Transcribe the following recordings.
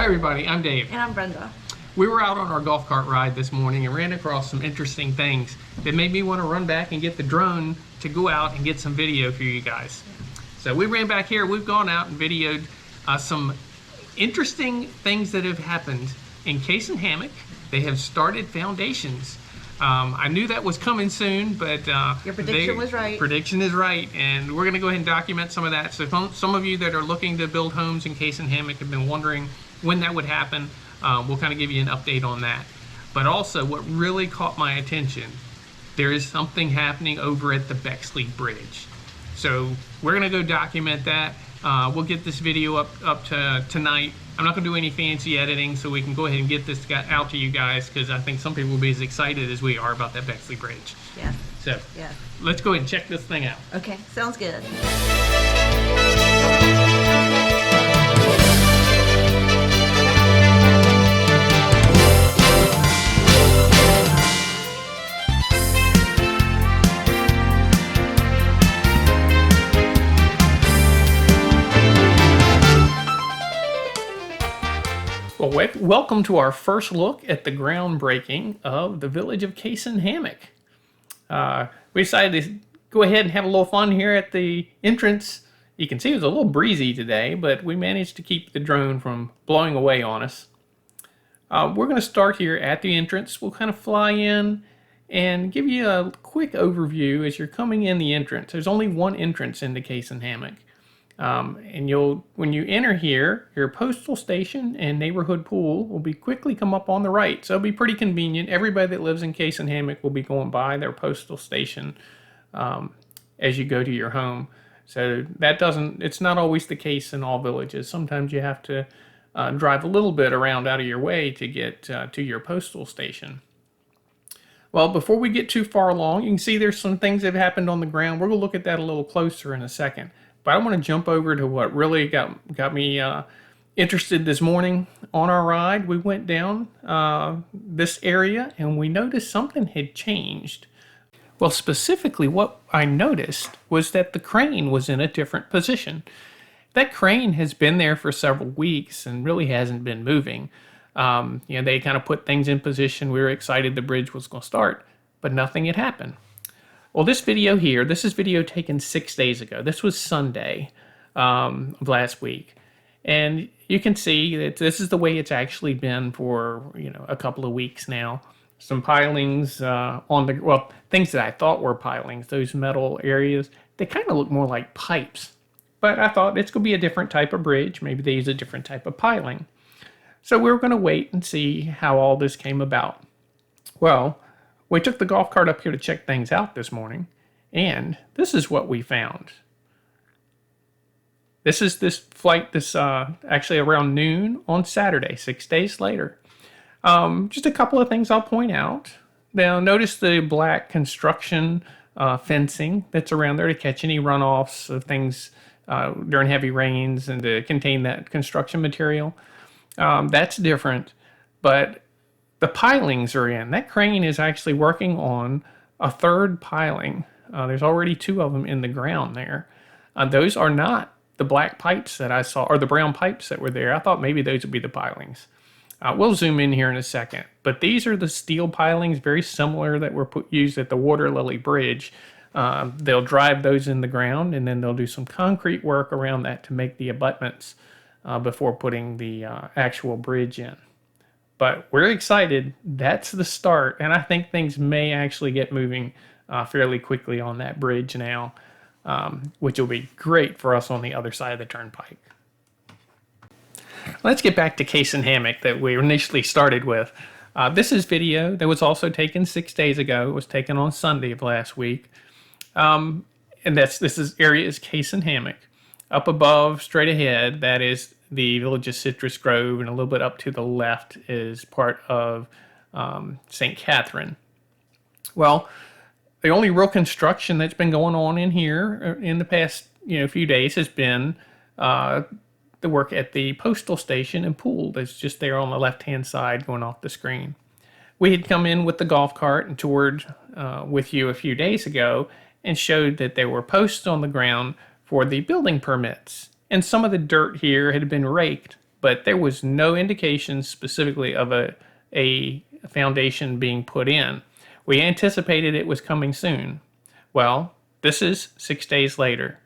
Hi everybody, I'm Dave. And I'm Brenda. We were out on our golf cart ride this morning and ran across some interesting things that made me want to run back and get the drone to go out and get some video for you guys. So we ran back here, we've gone out and videoed some interesting things that have happened in Cason Hammock. They have started foundations. I knew that was coming soon, but your prediction was right. Prediction is right, and we're going to go ahead and document some of that. So some of you that are looking to build homes in Cason Hammock have been wondering when that would happen. We'll kind of give you an update on that. But also, what really caught my attention, there is something happening over at the Bexley Bridge. So we're going to go document that. We'll get this video up to tonight. I'm not going to do any fancy editing, so we can go ahead and get this out to you guys, because I think some people will be as excited as we are about that Bexley Bridge. Yeah. So yeah. Let's go ahead and check this thing out. Okay, sounds good. Well, welcome to our first look at the groundbreaking of the Village of Cason Hammock. We decided to go ahead and have a little fun here at the entrance. You can see it was a little breezy today, but we managed to keep the drone from blowing away on us. We're going to start here at the entrance. We'll kind of fly in and give you a quick overview as you're coming in the entrance. There's only one entrance into Cason Hammock. And when you enter here, your postal station and neighborhood pool will be quickly come up on the right. So it'll be pretty convenient. Everybody that lives in Cason Hammock will be going by their postal station as you go to your home. So it's not always the case in all villages. Sometimes you have to drive a little bit around out of your way to get to your postal station. Well, before we get too far along, you can see there's some things that have happened on the ground. We're going to look at that a little closer in a second. But I want to jump over to what really got me interested this morning. On our ride, we went down this area and we noticed something had changed. Well, specifically what I noticed was that the crane was in a different position. That crane has been there for several weeks and really hasn't been moving. They kind of put things in position. We were excited the bridge was going to start, but nothing had happened. Well, this video here, this is video taken 6 days ago. This was Sunday of last week. And you can see that this is the way it's actually been for, a couple of weeks now. Some pilings things that I thought were pilings, those metal areas, they kind of look more like pipes. But I thought it's going to be a different type of bridge. Maybe they use a different type of piling. So we were going to wait and see how all this came about. Well, we took the golf cart up here to check things out this morning, and this is what we found. This is this flight, actually around noon on Saturday, 6 days later. Just a couple of things I'll point out. Now, notice the black construction fencing that's around there to catch any runoffs of things during heavy rains and to contain that construction material. That's different, but the pilings are in. That crane is actually working on a third piling. There's already 2 of them in the ground there. Those are not the black pipes that I saw, or the brown pipes that were there. I thought maybe those would be the pilings. We'll zoom in here in a second. But these are the steel pilings, very similar that were used at the Water Lily Bridge. They'll drive those in the ground, and then they'll do some concrete work around that to make the abutments before putting the actual bridge in. But we're excited. That's the start, and I think things may actually get moving fairly quickly on that bridge now, which will be great for us on the other side of the turnpike. Let's get back to Cason Hammock that we initially started with. This is video that was also taken 6 days ago. It was taken on Sunday of last week. And this area is Cason Hammock. Up above, straight ahead, that is the village of Citrus Grove, and a little bit up to the left is part of St. Catherine. Well, the only real construction that's been going on in here in the past few days has been the work at the postal station and pool that's just there on the left-hand side going off the screen. We had come in with the golf cart and toured with you a few days ago and showed that there were posts on the ground for the building permits. And some of the dirt here had been raked but there was no indication specifically of a foundation being put in. We anticipated it was coming soon. Well, this is 6 days later.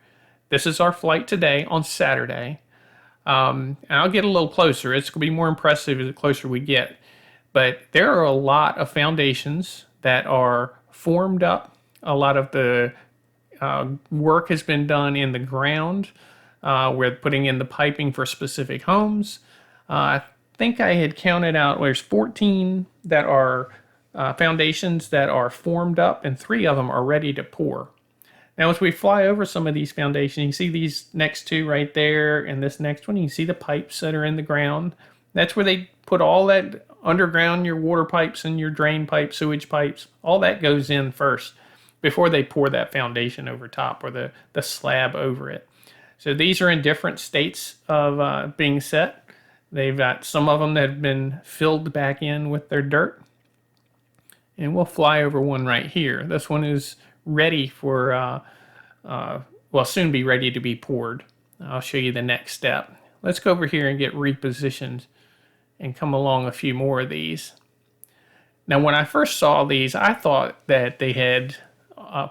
This is our flight today on Saturday. And I'll get a little closer. It's going to be more impressive the closer we get. But there are a lot of foundations that are formed up. A lot of the work has been done in the ground. We're putting in the piping for specific homes. I think I had counted out there's 14 that are foundations that are formed up, and 3 of them are ready to pour. Now, as we fly over some of these foundations, you can see these next 2 right there, and this next one, you can see the pipes that are in the ground. That's where they put all that underground, your water pipes and your drain pipes, sewage pipes, all that goes in first before they pour that foundation over top, or the slab over it. So these are in different states of being set. They've got some of them that have been filled back in with their dirt. And we'll fly over one right here. This one is ready for, will soon be ready to be poured. I'll show you the next step. Let's go over here and get repositioned and come along a few more of these. Now, when I first saw these, I thought that they had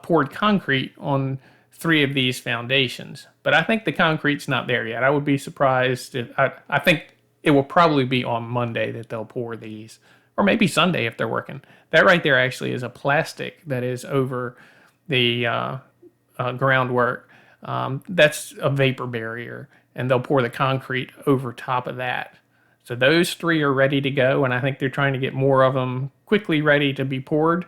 poured concrete on 3 of these foundations, but I think the concrete's not there yet. I would be surprised if, I think it will probably be on Monday that they'll pour these, or maybe Sunday if they're working. That right there actually is a plastic that is over the groundwork. That's a vapor barrier, and they'll pour the concrete over top of that. So those 3 are ready to go, and I think they're trying to get more of them quickly ready to be poured.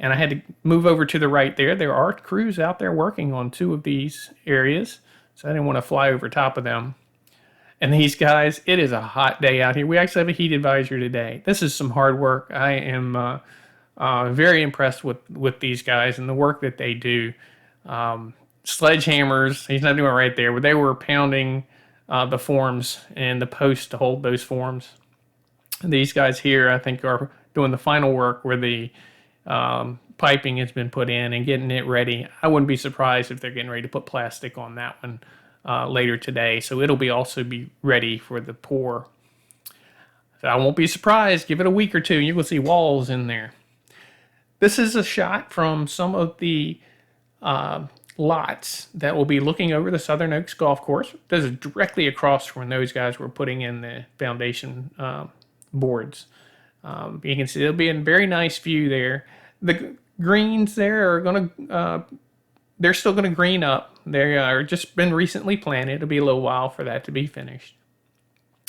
And I had to move over to the right there. There are crews out there working on 2 of these areas, so I didn't want to fly over top of them. And these guys, it is a hot day out here. We actually have a heat advisory today. This is some hard work. I am very impressed with these guys and the work that they do. Sledgehammers, he's not doing it right there, but they were pounding the forms and the posts to hold those forms. These guys here, I think, are doing the final work where the piping has been put in and getting it ready. I wouldn't be surprised if they're getting ready to put plastic on that one later today. So it'll also be ready for the pour. So I won't be surprised. Give it a week or 2, and you will see walls in there. This is a shot from some of the lots that will be looking over the Southern Oaks Golf Course. This is directly across from those guys were putting in the foundation boards. You can see there'll be a very nice view there. The greens there are going to, they're still going to green up. They are just been recently planted. It'll be a little while for that to be finished.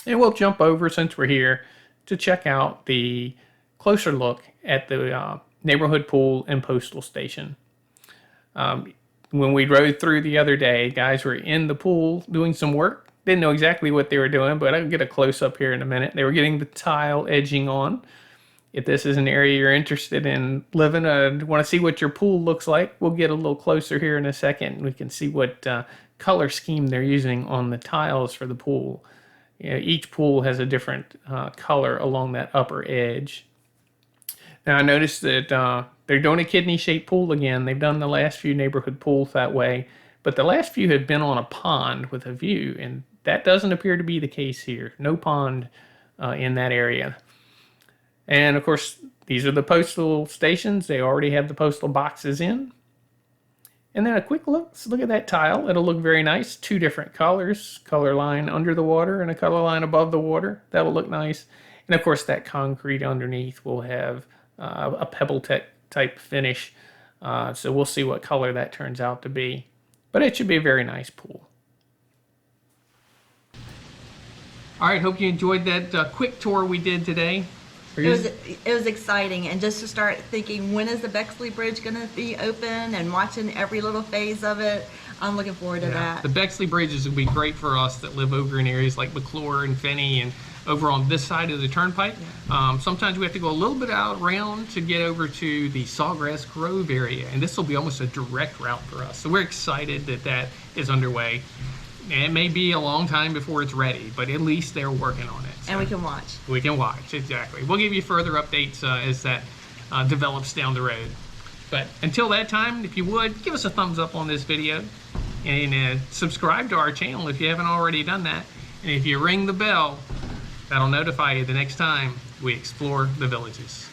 And we'll jump over, since we're here, to check out the closer look at the neighborhood pool and postal station. When we rode through the other day, guys were in the pool doing some work. Didn't know exactly what they were doing, but I'll get a close-up here in a minute. They were getting the tile edging on. If this is an area you're interested in living, want to see what your pool looks like, we'll get a little closer here in a second. We can see what color scheme they're using on the tiles for the pool. You know, each pool has a different color along that upper edge. Now, I noticed that they're doing a kidney-shaped pool again. They've done the last few neighborhood pools that way, but the last few have been on a pond with a view, and that doesn't appear to be the case here. No pond in that area. And, of course, these are the postal stations. They already have the postal boxes in. And then a quick look at that tile. It'll look very nice. 2 different colors, color line under the water and a color line above the water. That'll look nice. And, of course, that concrete underneath will have a pebble type finish. So we'll see what color that turns out to be. But it should be a very nice pool. All right, hope you enjoyed that quick tour we did today. It was exciting, and just to start thinking, when is the Bexley Bridge going to be open, and watching every little phase of it, I'm looking forward to that. The Bexley Bridge is going to be great for us that live over in areas like McClure and Finney and over on this side of the turnpike. Yeah. Sometimes we have to go a little bit out around to get over to the Sawgrass Grove area, and this will be almost a direct route for us. So we're excited that that is underway. And it may be a long time before it's ready, but at least they're working on it. So and we can watch. We can watch, exactly. We'll give you further updates as that develops down the road. But until that time, if you would, give us a thumbs up on this video and subscribe to our channel if you haven't already done that. And if you ring the bell, that'll notify you the next time we explore the villages.